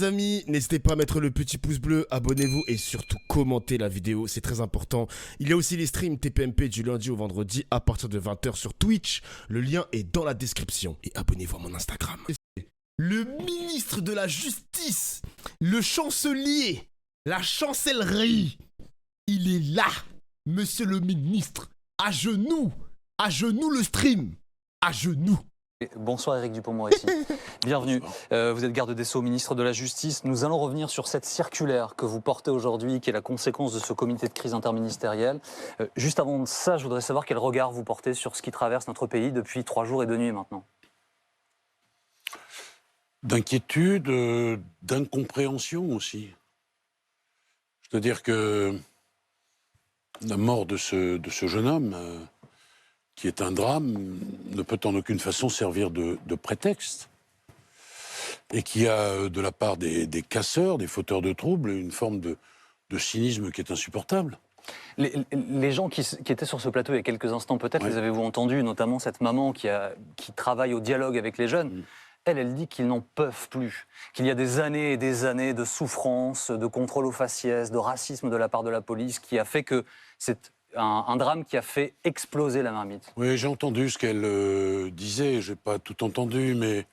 les amis, n'hésitez pas à mettre le petit pouce bleu, abonnez-vous et surtout commentez la vidéo, c'est très important. Il y a aussi les streams TPMP du lundi au vendredi à partir de 20 h sur Twitch. Le lien est dans la description et abonnez-vous à mon Instagram. Le ministre de la Justice, le chancelier, la chancellerie, il est là, monsieur le ministre, à genoux le stream, à genoux. Bonsoir Éric Dupond-Moretti, bienvenue. Vous êtes garde des Sceaux, ministre de la Justice. Nous allons revenir sur cette circulaire que vous portez aujourd'hui, qui est la conséquence de ce comité de crise interministériel. Juste avant ça, je voudrais savoir quel regard vous portez sur ce qui traverse notre pays depuis 3 jours et 2 nuits maintenant. D'inquiétude, d'incompréhension aussi. C'est-à-dire que la mort de ce jeune homme, qui est un drame, ne peut en aucune façon servir de prétexte. Et qui a, de la part des casseurs, des fauteurs de troubles, une forme de cynisme qui est insupportable. Les gens qui étaient sur ce plateau il y a quelques instants, peut-être, les avez-vous entendus, notamment cette maman qui travaille au dialogue avec les jeunes. Elle dit qu'ils n'en peuvent plus, qu'il y a des années et des années de souffrance, de contrôle aux faciès, de racisme de la part de la police, qui a fait que c'est un drame qui a fait exploser la marmite. Oui, j'ai entendu ce qu'elle disait, je n'ai pas tout entendu, mais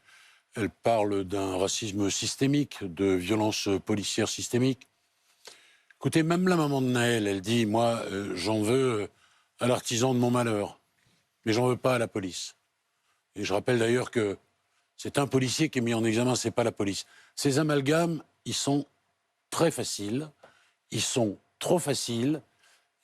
elle parle d'un racisme systémique, de violence policière systémique. Écoutez, même la maman de Naël, elle dit, moi, j'en veux à l'artisan de mon malheur, mais j'en veux pas à la police. Et je rappelle d'ailleurs que c'est un policier qui est mis en examen, c'est pas la police. Ces amalgames, ils sont très faciles, ils sont trop faciles,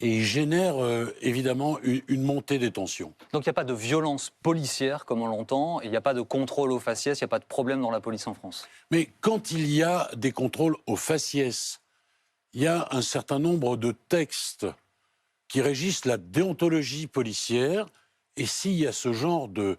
et ils génèrent évidemment une montée des tensions. Donc il n'y a pas de violence policière, comme on l'entend, il n'y a pas de contrôle aux faciès, il n'y a pas de problème dans la police en France. Mais quand il y a des contrôles aux faciès, il y a un certain nombre de textes qui régissent la déontologie policière, et s'il y a ce genre de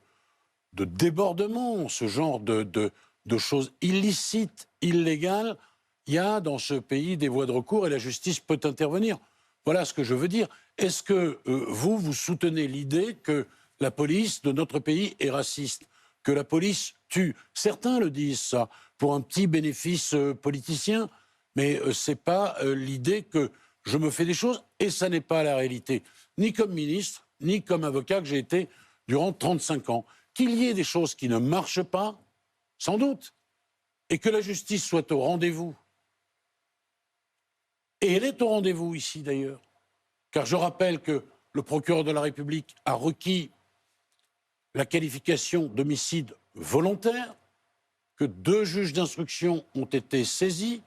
débordement, ce genre de choses illicites, illégales, il y a dans ce pays des voies de recours et la justice peut intervenir. Voilà ce que je veux dire. Est-ce que vous soutenez l'idée que la police de notre pays est raciste, que la police tue? Certains le disent, ça, pour un petit bénéfice politicien, mais ce n'est pas l'idée que je me fais des choses, et ça n'est pas la réalité, ni comme ministre, ni comme avocat que j'ai été durant 35 ans. Qu'il y ait des choses qui ne marchent pas, sans doute, et que la justice soit au rendez-vous. Et elle est au rendez-vous ici d'ailleurs, car je rappelle que le procureur de la République a requis la qualification d'homicide volontaire, que 2 juges d'instruction ont été saisis,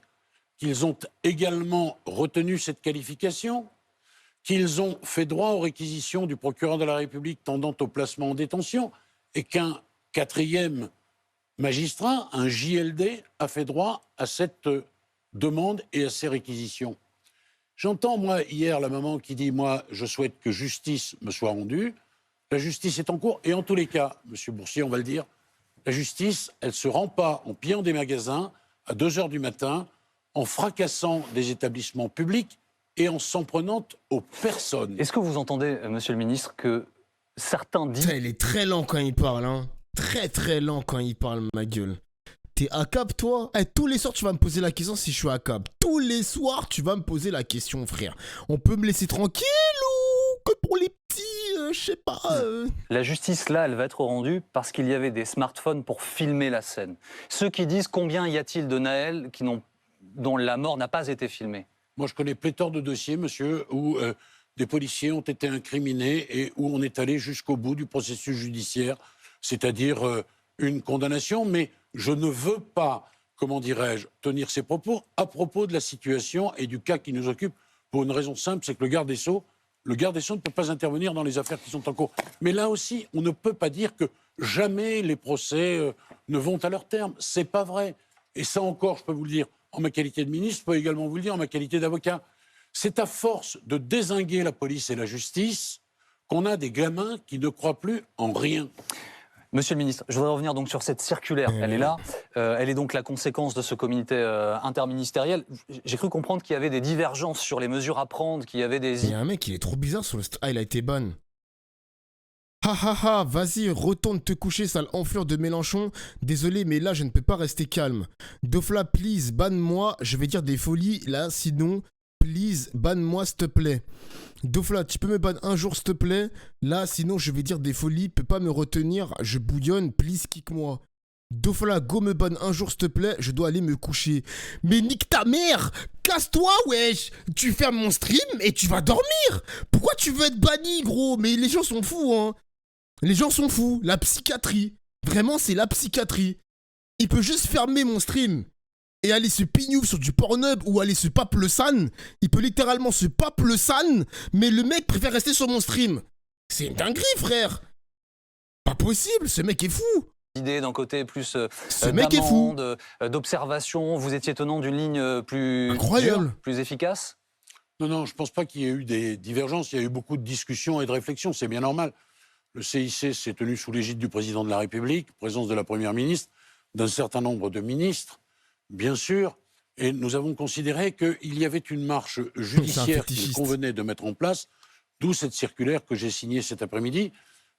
qu'ils ont également retenu cette qualification, qu'ils ont fait droit aux réquisitions du procureur de la République tendant au placement en détention, et qu'un 4e magistrat, un JLD, a fait droit à cette demande et à ces réquisitions. J'entends, moi, hier, la maman qui dit « moi, je souhaite que justice me soit rendue ». La justice est en cours, et en tous les cas, Monsieur Boursier, on va le dire, la justice, elle ne se rend pas en pillant des magasins à 2 h du matin, en fracassant des établissements publics et en s'en prenant aux personnes. Est-ce que vous entendez, monsieur le ministre, que certains disent... Putain, il est très lent quand il parle, hein. Très lent quand il parle, ma gueule. T'es à cap, toi? Tous les soirs, tu vas me poser la question si je suis à cap. Tous les soirs, tu vas me poser la question, frère. On peut me laisser tranquille ou que pour les petits, je sais pas. La justice, là, elle va être rendue parce qu'il y avait des smartphones pour filmer la scène. Ceux qui disent combien y a-t-il de Naël dont la mort n'a pas été filmée? Moi, je connais pléthore de dossiers, monsieur, où des policiers ont été incriminés et où on est allé jusqu'au bout du processus judiciaire, c'est-à-dire une condamnation, mais je ne veux pas, comment dirais-je, tenir ces propos à propos de la situation et du cas qui nous occupe pour une raison simple, c'est que le garde des Sceaux ne peut pas intervenir dans les affaires qui sont en cours. Mais là aussi, on ne peut pas dire que jamais les procès ne vont à leur terme. C'est pas vrai. Et ça encore, je peux vous le dire en ma qualité de ministre, je peux également vous le dire en ma qualité d'avocat. C'est à force de dézinguer la police et la justice qu'on a des gamins qui ne croient plus en rien. Monsieur le ministre, je voudrais revenir donc sur cette circulaire. Elle est là. Elle est donc la conséquence de ce comité interministériel. J'ai cru comprendre qu'il y avait des divergences sur les mesures à prendre, qu'il y avait des... Il y a un mec, il est trop bizarre sur le... Ah, il a été ban. Ha ha ha, vas-y, retourne te coucher, sale enflure de Mélenchon. Désolé, mais là, je ne peux pas rester calme. Dofla, please, banne-moi, je vais dire des folies, là, sinon, please, banne-moi, s'il te plaît. Dofla, tu peux me ban un jour, s'il te plaît? Là, sinon, je vais dire des folies, peux pas me retenir, je bouillonne, please, kick-moi. Dofla, go me ban un jour, s'il te plaît, je dois aller me coucher. Mais nique ta mère! Casse-toi, wesh! Tu fermes mon stream et tu vas dormir! Pourquoi tu veux être banni, gros? Mais les gens sont fous, hein! Les gens sont fous, la psychiatrie. Vraiment, c'est la psychiatrie. Il peut juste fermer mon stream et aller se pignouf sur du Pornhub ou aller se pape le san. Il peut littéralement se pape le san, mais le mec préfère rester sur mon stream. C'est une dinguerie, frère. Pas possible, ce mec est fou. Idée d'un côté plus Ce mec est fou. d'observation, vous étiez tenant d'une ligne plus Incroyable. dure, plus efficace? Non, je ne pense pas qu'il y ait eu des divergences. Il y a eu beaucoup de discussions et de réflexions. C'est bien normal. Le CIC s'est tenu sous l'égide du président de la République, présence de la Première ministre, d'un certain nombre de ministres, bien sûr. Et nous avons considéré qu'il y avait une marche judiciaire qu'il convenait de mettre en place, d'où cette circulaire que j'ai signée cet après-midi.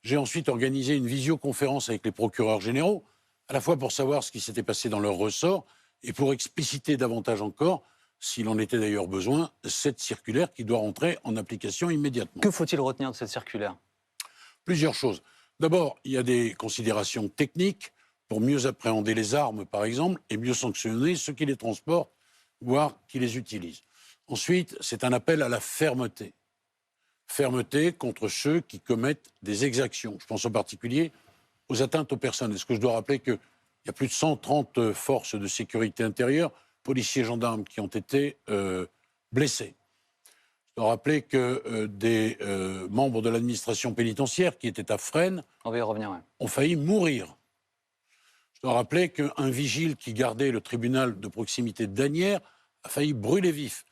J'ai ensuite organisé une visioconférence avec les procureurs généraux, à la fois pour savoir ce qui s'était passé dans leur ressort et pour expliciter davantage encore, s'il en était d'ailleurs besoin, cette circulaire qui doit rentrer en application immédiatement. Que faut-il retenir de cette circulaire? Plusieurs choses. D'abord, il y a des considérations techniques pour mieux appréhender les armes, par exemple, et mieux sanctionner ceux qui les transportent, voire qui les utilisent. Ensuite, c'est un appel à la fermeté. Fermeté contre ceux qui commettent des exactions. Je pense en particulier aux atteintes aux personnes. Est-ce que je dois rappeler qu'il y a plus de 130 forces de sécurité intérieure, policiers, gendarmes, qui ont été blessés? Je dois rappeler que des membres de l'administration pénitentiaire qui étaient à Fresnes On va y revenir, ouais. ont failli mourir. Je dois rappeler qu'un vigile qui gardait le tribunal de proximité d'Asnières a failli brûler vif.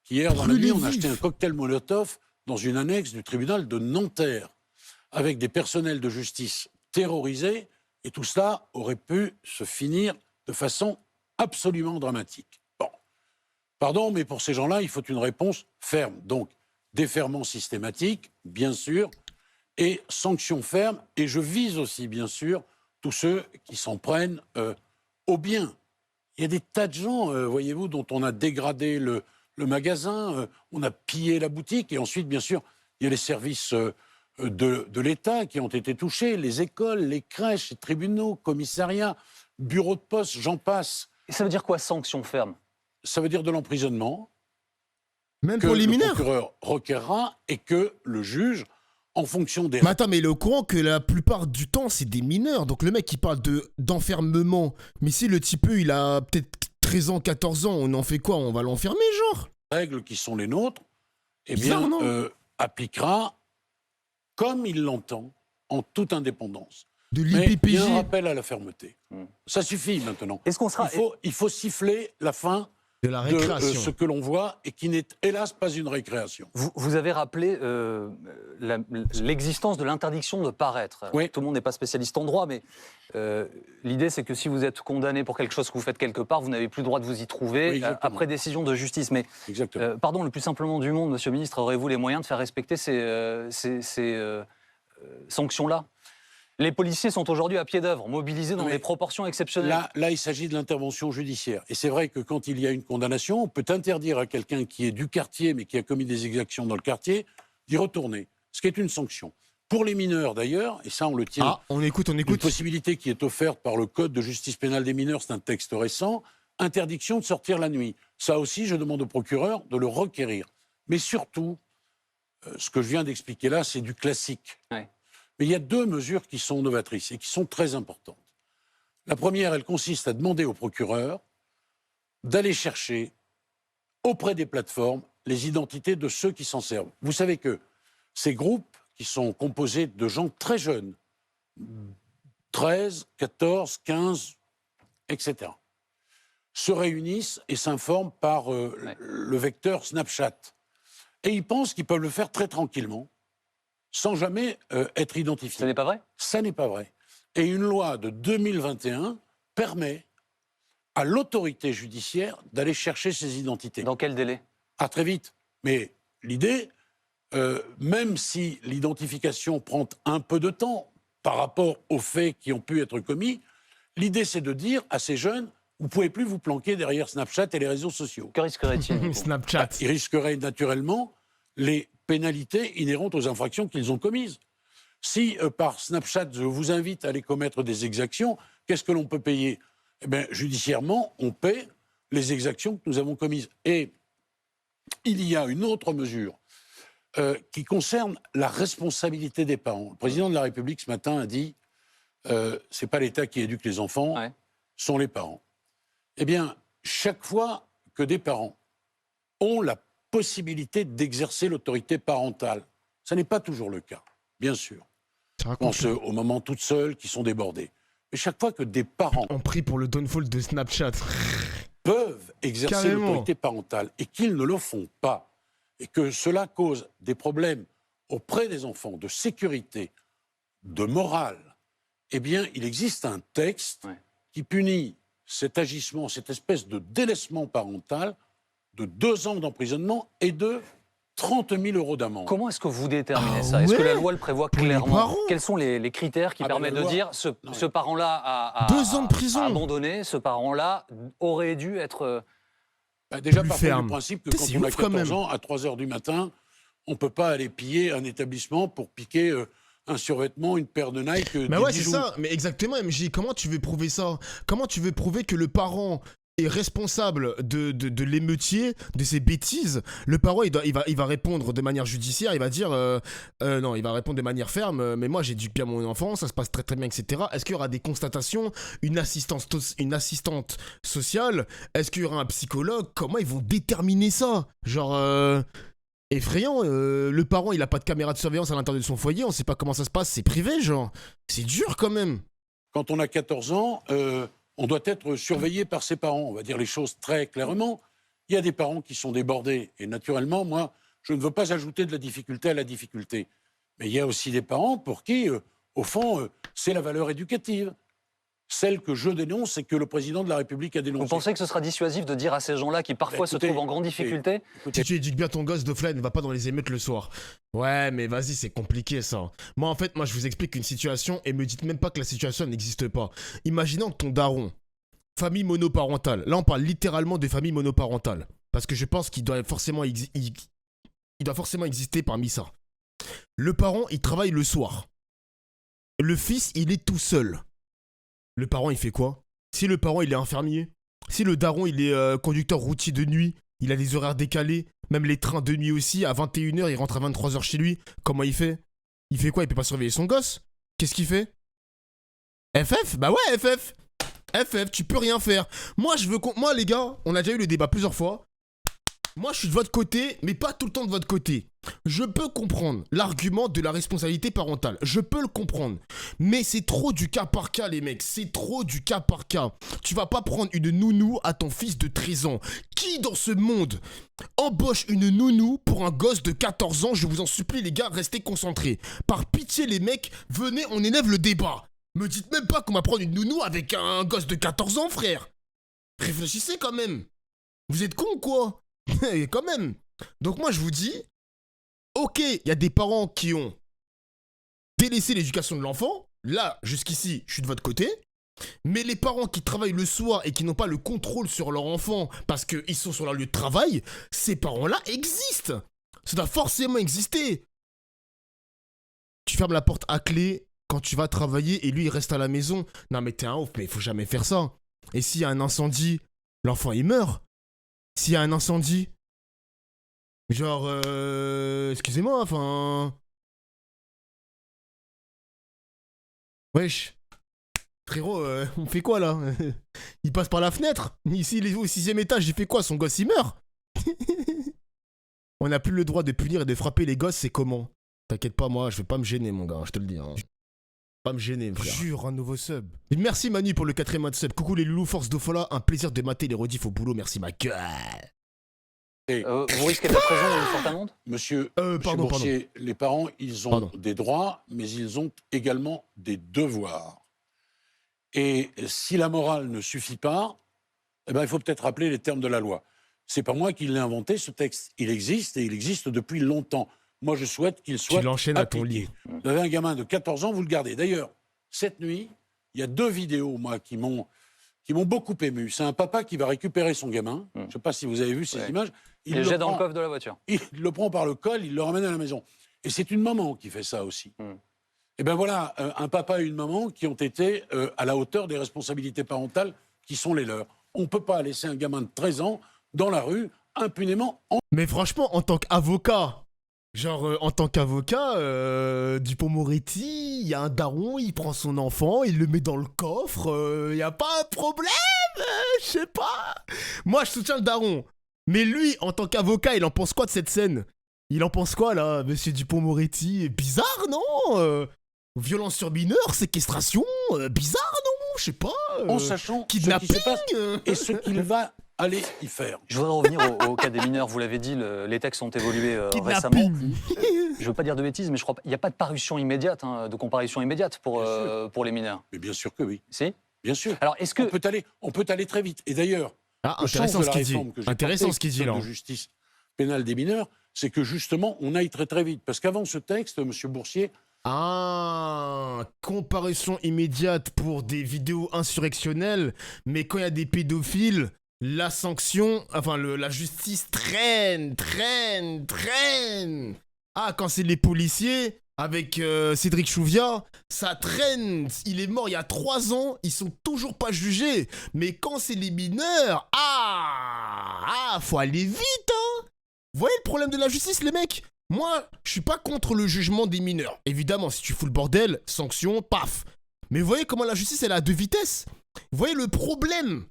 Qu'hier, dans la nuit, on a acheté un cocktail Molotov dans une annexe du tribunal de Nanterre, avec des personnels de justice terrorisés, et tout cela aurait pu se finir de façon absolument dramatique. Bon. Pardon, mais pour ces gens-là, il faut une réponse ferme. Donc, déferment systématique, bien sûr, et sanctions fermes. Et je vise aussi, bien sûr, tous ceux qui s'en prennent au bien. Il y a des tas de gens, voyez-vous, dont on a dégradé le magasin, on a pillé la boutique, et ensuite, bien sûr, il y a les services de l'État qui ont été touchés, les écoles, les crèches, les tribunaux, commissariats, bureaux de poste, j'en passe. Et ça veut dire quoi, sanction ferme? Ça veut dire de l'emprisonnement. Même que pour les le mineurs. procureur requérera et que le juge, en fonction des... Mais attends, mais il est au courant que la plupart du temps, c'est des mineurs. Donc le mec, il parle d'enfermement. Mais si le type, il a peut-être 13 ans, 14 ans, on en fait quoi? On va l'enfermer, genre? règles qui sont les nôtres, eh Bizarre, bien, non appliquera comme il l'entend, en toute indépendance. De Mais il y l'IPPG. a un rappel à la fermeté. Ça suffit maintenant. Est-ce qu'on sera... Il faut siffler la fin De la de récréation. ce que l'on voit et qui n'est hélas pas une récréation. Vous avez rappelé l'existence de l'interdiction de paraître. Oui. Tout le monde n'est pas spécialiste en droit, mais l'idée c'est que si vous êtes condamné pour quelque chose que vous faites quelque part, vous n'avez plus le droit de vous y trouver Oui, exactement. après décision de justice. Mais Exactement. pardon, le plus simplement du monde, Monsieur le Ministre, aurez-vous les moyens de faire respecter ces sanctions-là? Les policiers sont aujourd'hui à pied d'œuvre, mobilisés dans des proportions exceptionnelles. Là, il s'agit de l'intervention judiciaire. Et c'est vrai que quand il y a une condamnation, on peut interdire à quelqu'un qui est du quartier, mais qui a commis des exactions dans le quartier, d'y retourner, ce qui est une sanction. Pour les mineurs, d'ailleurs, et ça, on le tient... Ah, on écoute. Une possibilité qui est offerte par le Code de justice pénale des mineurs, c'est un texte récent, interdiction de sortir la nuit. Ça aussi, je demande au procureur de le requérir. Mais surtout, ce que je viens d'expliquer là, c'est du classique. Ouais. Mais il y a deux mesures qui sont novatrices et qui sont très importantes. La première, elle consiste à demander au procureur d'aller chercher auprès des plateformes les identités de ceux qui s'en servent. Vous savez que ces groupes, qui sont composés de gens très jeunes, 13, 14, 15, etc., se réunissent et s'informent par le vecteur Snapchat. Et ils pensent qu'ils peuvent le faire très tranquillement, sans jamais être identifiés. Ce n'est pas vrai? Ça n'est pas vrai. Et une loi de 2021 permet à l'autorité judiciaire d'aller chercher ces identités. Dans quel délai? Ah, très vite. Mais l'idée, même si l'identification prend un peu de temps par rapport aux faits qui ont pu être commis, l'idée c'est de dire à ces jeunes, vous ne pouvez plus vous planquer derrière Snapchat et les réseaux sociaux. Que risquerait-il? Snapchat. Ils risqueraient naturellement les pénalités inhérentes aux infractions qu'ils ont commises. Si par Snapchat, je vous invite à aller commettre des exactions, qu'est-ce que l'on peut payer? Eh bien, judiciairement, on paie les exactions que nous avons commises. Et il y a une autre mesure qui concerne la responsabilité des parents. Le président de la République, ce matin, a dit c'est pas l'État qui éduque les enfants, sont les parents. Eh bien, chaque fois que des parents ont la possibilité d'exercer l'autorité parentale, ça n'est pas toujours le cas, bien sûr. Je pense aux mamans toutes seules qui sont débordées. Mais chaque fois que des parents... On prie pour le downfall de Snapchat. ...peuvent exercer l'autorité parentale et qu'ils ne le font pas, et que cela cause des problèmes auprès des enfants de sécurité, de morale, eh bien, il existe un texte qui punit cet agissement, cette espèce de délaissement parental de 2 ans d'emprisonnement et de 30 000 € d'amende. Comment est-ce que vous déterminez ça? Est-ce que la loi le prévoit clairement? Quels sont les critères qui permettent de dire ce parent-là a 2 ans de prison. Abandonné, ce parent-là aurait dû être... déjà, partant du principe que quand on a 14 ans, à 3 h du matin, on ne peut pas aller piller un établissement pour piquer un survêtement, une paire de Nike, mais ouais, c'est ça. Mais exactement, MJ, comment tu veux prouver ça? Comment tu veux prouver que le parent est responsable de l'émeutier, de ses bêtises? Le parent, il va répondre de manière judiciaire, il va dire... non, il va répondre de manière ferme, mais moi, j'éduque bien mon enfant, ça se passe très très bien, etc. Est-ce qu'il y aura des constatations, une assistante sociale? Est-ce qu'il y aura un psychologue? Comment ils vont déterminer ça? Genre... effrayant, le parent il a pas de caméra de surveillance à l'intérieur de son foyer, on sait pas comment ça se passe, c'est privé genre, c'est dur quand même. Quand on a 14 ans, on doit être surveillé par ses parents, on va dire les choses très clairement. Il y a des parents qui sont débordés et naturellement, moi, je ne veux pas ajouter de la difficulté à la difficulté. Mais il y a aussi des parents pour qui, au fond, c'est la valeur éducative. Celle que je dénonce et que le président de la République a dénoncée. Vous pensez que ce sera dissuasif de dire à ces gens-là qui parfois se trouvent en grande difficulté? Si tu éduques bien ton gosse, Dofla, ne va pas dans les émeutes le soir. Ouais, mais vas-y, c'est compliqué ça. Moi, en fait, je vous explique une situation et me dites même pas que la situation n'existe pas. Imaginons que ton daron, famille monoparentale, là on parle littéralement de famille monoparentale, parce que je pense qu'il doit forcément, il doit forcément exister parmi ça. Le parent, il travaille le soir. Le fils, il est tout seul. Le parent, il fait quoi? Si le parent, il est infirmier, si le daron, il est conducteur routier de nuit, il a des horaires décalés, même les trains de nuit aussi, à 21 h, il rentre à 23 h chez lui, comment il fait? Il fait quoi? Il peut pas surveiller son gosse? Qu'est-ce qu'il fait? FF? Bah ouais, FF! FF, tu peux rien faire. Moi, moi, les gars, on a déjà eu le débat plusieurs fois. Moi, je suis de votre côté, mais pas tout le temps de votre côté. Je peux comprendre l'argument de la responsabilité parentale. Je peux le comprendre. Mais c'est trop du cas par cas, les mecs. C'est trop du cas par cas. Tu vas pas prendre une nounou à ton fils de 13 ans. Qui dans ce monde embauche une nounou pour un gosse de 14 ans? Je vous en supplie, les gars, restez concentrés. Par pitié, les mecs, venez, on élève le débat. Me dites même pas qu'on va prendre une nounou avec un gosse de 14 ans, frère. Réfléchissez quand même. Vous êtes cons, quoi? Quand même. Donc moi je vous dis, ok, il y a des parents qui ont délaissé l'éducation de l'enfant. Là, jusqu'ici, je suis de votre côté. Mais les parents qui travaillent le soir et qui n'ont pas le contrôle sur leur enfant parce qu'ils sont sur leur lieu de travail, ces parents-là existent. Ça doit forcément exister. Tu fermes la porte à clé quand tu vas travailler et lui il reste à la maison. Non mais t'es un ouf, mais il faut jamais faire ça. Et s'il y a un incendie, l'enfant il meurt. S'il y a un incendie, genre, excusez-moi, enfin... Wesh, frérot, on fait quoi là? Il passe par la fenêtre. Ici, il est au 6e étage, il fait quoi? Son gosse, il meurt. On n'a plus le droit de punir et de frapper les gosses, c'est comment? T'inquiète pas, moi, je vais pas me gêner, mon gars, je te le dis. Hein. Pas me gêner, frère. Jure, un nouveau sub. Merci Manu pour le 4e mois de sub. Coucou les loulous, force d'Ofola, un plaisir de mater les rediffs au boulot, merci ma gueule. Vous risquez de la prison ou une forte amende? Monsieur Boursier, les parents, ils ont des droits, mais ils ont également des devoirs. Et si la morale ne suffit pas, eh ben, il faut peut-être rappeler les termes de la loi. C'est pas moi qui l'ai inventé, ce texte. Il existe et il existe depuis longtemps. Moi, je souhaite qu'il soit Tu l'enchaînes à ton appliqué. lit. Vous avez un gamin de 14 ans, vous le gardez. D'ailleurs, cette nuit, il y a 2 vidéos, moi, qui m'ont beaucoup ému. C'est un papa qui va récupérer son gamin. Je ne sais pas si vous avez vu ces images. Il le jette dans le coffre de la voiture. Il le prend par le col, il le ramène à la maison. Et c'est une maman qui fait ça aussi. Et bien voilà, un papa et une maman qui ont été à la hauteur des responsabilités parentales qui sont les leurs. On ne peut pas laisser un gamin de 13 ans dans la rue impunément. Mais franchement, en tant qu'avocat, Dupond-Moretti, il y a un daron, il prend son enfant, il le met dans le coffre, il y a pas un problème, je sais pas. Moi, je soutiens le daron. Mais lui, en tant qu'avocat, il en pense quoi de cette scène? Il en pense quoi, là, monsieur Dupond-Moretti? Bizarre, non? Violence sur mineur, séquestration, bizarre, non? Je sais pas. En sachant ce qui kidnapping, se passe et ce qu'il va aller y faire. Je voudrais revenir au cas des mineurs. Vous l'avez dit, les textes ont évolué récemment. kidnapping. Je ne veux pas dire de bêtises, mais je crois qu'il n'y a pas de parution immédiate, de comparution immédiate pour les mineurs. Mais bien sûr que oui. Si? Bien sûr. Alors, est-ce que... On peut aller très vite. Et d'ailleurs, Ah, le sens intéressant de ce la qu'il dit. réforme que j'ai Intéressant portée, ce qu'il dit, celle là. de justice pénale des mineurs, c'est que justement, on aille très très vite. Parce qu'avant ce texte, M. Boursier... Ah, comparution immédiate pour des vidéos insurrectionnelles, mais quand il y a des pédophiles, la sanction, enfin la justice traîne. Ah, quand c'est les policiers, avec Cédric Chouviat, ça traîne. Il est mort il y a 3 ans, ils sont toujours pas jugés. Mais quand c'est les mineurs, faut aller vite, hein. Vous voyez le problème de la justice, les mecs? Moi, je suis pas contre le jugement des mineurs. Évidemment, si tu fous le bordel, sanction, paf. Mais vous voyez comment la justice, elle a 2 vitesses? Vous voyez le problème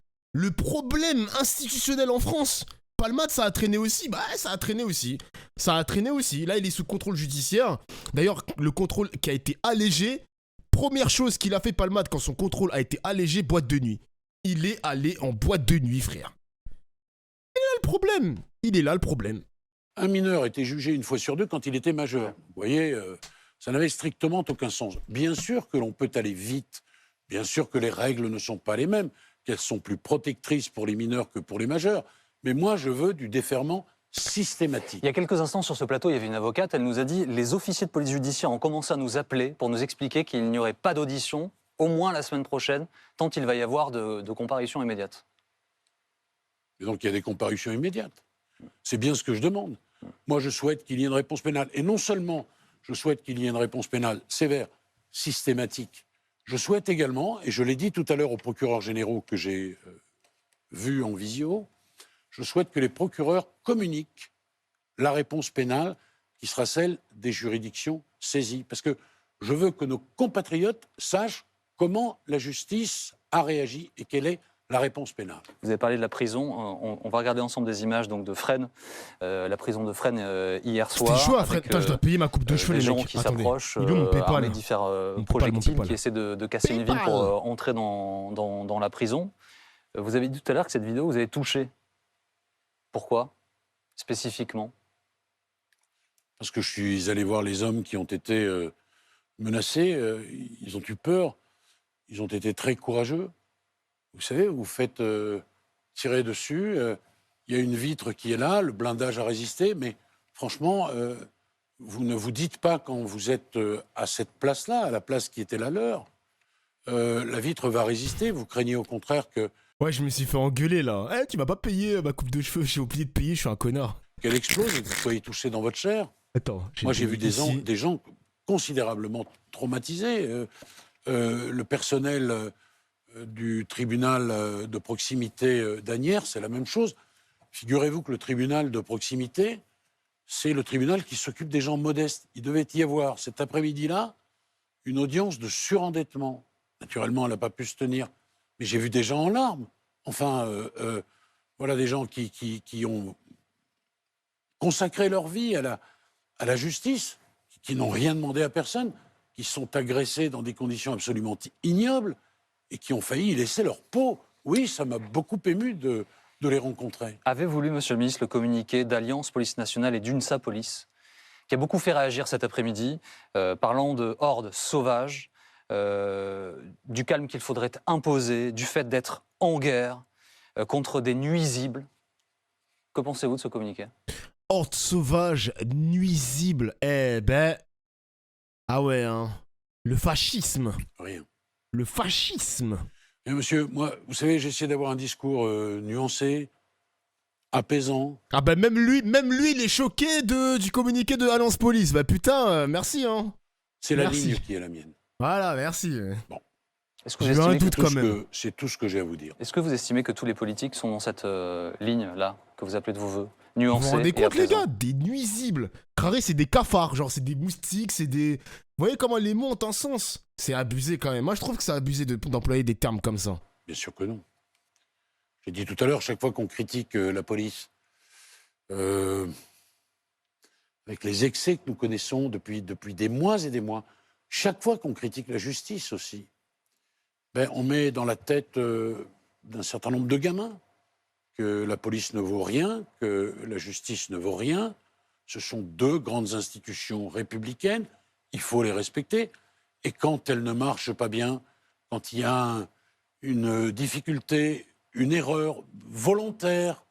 institutionnel en France? Palmade, ça a traîné aussi. Bah, ça a traîné aussi. Là, il est sous contrôle judiciaire. D'ailleurs, le contrôle qui a été allégé, première chose qu'il a fait Palmade quand son contrôle a été allégé, boîte de nuit. Il est allé en boîte de nuit, frère. Il est là le problème. Un mineur était jugé 1 fois sur 2 quand il était majeur. Vous voyez, ça n'avait strictement aucun sens. Bien sûr que l'on peut aller vite. Bien sûr que les règles ne sont pas les mêmes, qu'elles sont plus protectrices pour les mineurs que pour les majeurs. Mais moi, je veux du déferrement systématique. Il y a quelques instants sur ce plateau, il y avait une avocate, elle nous a dit « Les officiers de police judiciaire ont commencé à nous appeler pour nous expliquer qu'il n'y aurait pas d'audition, au moins la semaine prochaine, tant il va y avoir de comparutions immédiates. » Et donc, il y a des comparutions immédiates. C'est bien ce que je demande. Moi, je souhaite qu'il y ait une réponse pénale. Et non seulement je souhaite qu'il y ait une réponse pénale sévère, systématique, je souhaite également, et je l'ai dit tout à l'heure aux procureurs généraux que j'ai vus en visio, je souhaite que les procureurs communiquent la réponse pénale qui sera celle des juridictions saisies. Parce que je veux que nos compatriotes sachent comment la justice a réagi et quelle est la réponse pénale. Vous avez parlé de la prison. On va regarder ensemble des images donc, de Fresnes, la prison de Fresnes hier soir. C'était chaud à Fresnes. Putain, je dois payer ma coupe de cheveux, les les gens mecs. qui Attendez. s'approchent, Il est où mon PayPal, armés là différents Mon projectiles, PayPal. qui essaient de casser une ville pour entrer dans la prison. Vous avez dit tout à l'heure que cette vidéo vous avez touché. Pourquoi, spécifiquement? Parce que je suis allé voir les hommes qui ont été menacés. Ils ont eu peur. Ils ont été très courageux. Vous savez, vous faites tirer dessus. Il y a une vitre qui est là. Le blindage a résisté. Mais franchement, vous ne vous dites pas quand vous êtes à cette place-là, à la place qui était la leur, la vitre va résister. Vous craignez au contraire que... Ouais, je me suis fait engueuler là. Eh, tu m'as pas payé ma coupe de cheveux, j'ai oublié de payer, je suis un connard. qu'elle explose et que vous soyez touché dans votre chair. Attends, Moi, j'ai vu des gens considérablement traumatisés. Le personnel du tribunal de proximité d'Asnières, c'est la même chose. Figurez-vous que le tribunal de proximité, c'est le tribunal qui s'occupe des gens modestes. Il devait y avoir cet après-midi-là une audience de surendettement. Naturellement, elle n'a pas pu se tenir. Mais j'ai vu des gens en larmes. Enfin, voilà des gens qui ont consacré leur vie à la justice, qui n'ont rien demandé à personne, qui sont agressés dans des conditions absolument ignobles et qui ont failli y laisser leur peau. Oui, ça m'a beaucoup ému de les rencontrer. Avez-vous lu, Monsieur le Ministre, le communiqué d'Alliance Police Nationale et d'UNSA Police, qui a beaucoup fait réagir cet après-midi, parlant de hordes sauvages, du calme qu'il faudrait imposer, du fait d'être en guerre contre des nuisibles. Que pensez-vous de ce communiqué ? horde sauvage, nuisible. Eh ben... Ah ouais, hein. Le fascisme. Rien. Le fascisme. Mais monsieur, moi, vous savez, j'essaie d'avoir un discours nuancé, apaisant. Ah bah même lui, il est choqué du communiqué de Alliance Police. Bah putain, merci, hein. C'est la Merci. ligne qui est la mienne. Voilà, merci. Est-ce que J'ai vous eu un estimez doute quand même. C'est tout ce que j'ai à vous dire. Est-ce que vous estimez que tous les politiques sont dans cette ligne-là, que vous appelez de vos voeux, Vous nuancée vous rendez et compte, les apaisante gars? Des nuisibles. Carré, c'est des cafards, genre, c'est des moustiques, c'est des... Vous voyez comment les mots ont un sens? C'est abusé quand même. Moi, je trouve que c'est abusé d'employer des termes comme ça. Bien sûr que non. J'ai dit tout à l'heure, chaque fois qu'on critique la police, avec les excès que nous connaissons depuis des mois et des mois, chaque fois qu'on critique la justice aussi, ben, on met dans la tête d'un certain nombre de gamins que la police ne vaut rien, que la justice ne vaut rien. Ce sont deux grandes institutions républicaines, il faut les respecter. Et quand elles ne marchent pas bien, quand il y a une difficulté, une erreur volontaire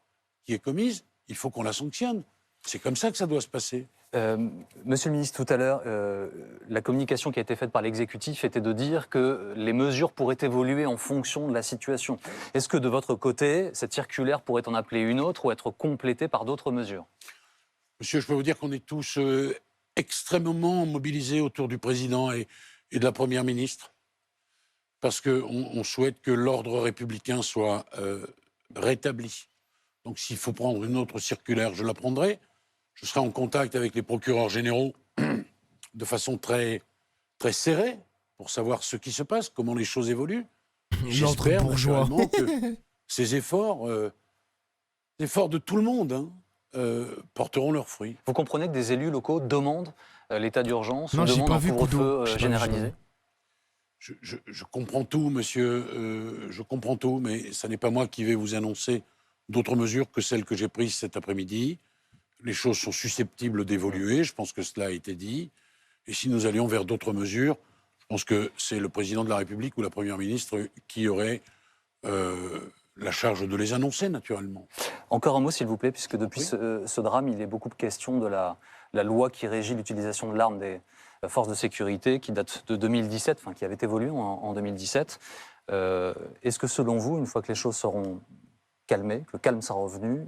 qui est commise, il faut qu'on la sanctionne. C'est comme ça que ça doit se passer. Monsieur le ministre, tout à l'heure, la communication qui a été faite par l'exécutif était de dire que les mesures pourraient évoluer en fonction de la situation. Est-ce que de votre côté, cette circulaire pourrait en appeler une autre ou être complétée par d'autres mesures? Monsieur, je peux vous dire qu'on est tous extrêmement mobilisés autour du président et de la première ministre, parce qu'on souhaite que l'ordre républicain soit rétabli. Donc s'il faut prendre une autre circulaire, je la prendrai. Je serai en contact avec les procureurs généraux de façon très, très serrée pour savoir ce qui se passe, comment les choses évoluent. J'espère bourgeois. naturellement que ces efforts, efforts de tout le monde, porteront leurs fruits. Vous comprenez que des élus locaux demandent l'état d'urgence ou Non, j'ai demandent pas un vu, couvre-feu Kodo. J'ai pas vu, généralisé? Je comprends tout, monsieur, je comprends tout, mais ce n'est pas moi qui vais vous annoncer d'autres mesures que celles que j'ai prises cet après-midi. Les choses sont susceptibles d'évoluer, je pense que cela a été dit. Et si nous allions vers d'autres mesures, je pense que c'est le président de la République ou la première ministre qui aurait la charge de les annoncer, naturellement. Encore un mot, s'il vous plaît, puisque depuis Oui. ce drame, il est beaucoup question de la loi qui régit l'utilisation de l'arme des forces de sécurité, qui date de 2017, enfin qui avait évolué en 2017. Est-ce que selon vous, une fois que les choses seront calmées, que le calme sera revenu,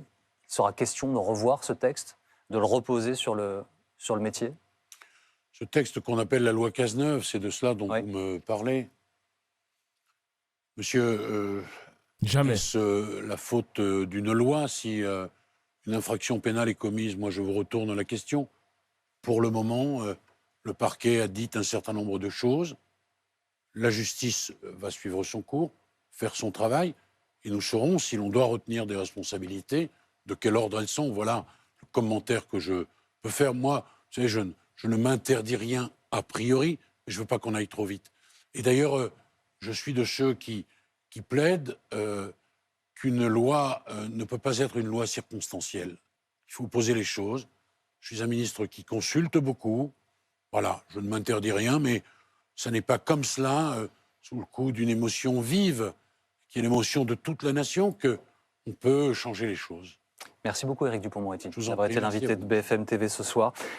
il sera question de revoir ce texte, de le reposer sur le métier? Ce texte qu'on appelle la loi Cazeneuve, c'est de cela dont Oui. vous me parlez. Monsieur, Jamais. est-ce la faute d'une loi si une infraction pénale est commise? Moi, je vous retourne la question. Pour le moment, le parquet a dit un certain nombre de choses. La justice va suivre son cours, faire son travail, et nous saurons si l'on doit retenir des responsabilités, de quel ordre elles sont. Voilà le commentaire que je peux faire. Moi, vous savez, je ne m'interdis rien a priori, mais je ne veux pas qu'on aille trop vite. Et d'ailleurs, je suis de ceux qui plaident qu'une loi ne peut pas être une loi circonstancielle. Il faut poser les choses. Je suis un ministre qui consulte beaucoup. Voilà, je ne m'interdis rien, mais ça n'est pas comme cela, sous le coup d'une émotion vive, qui est l'émotion de toute la nation, qu'on peut changer les choses. Merci beaucoup, Éric Dupond-Moretti, Je vous en d'avoir prie, été merci l'invité à de vous. BFM TV ce soir.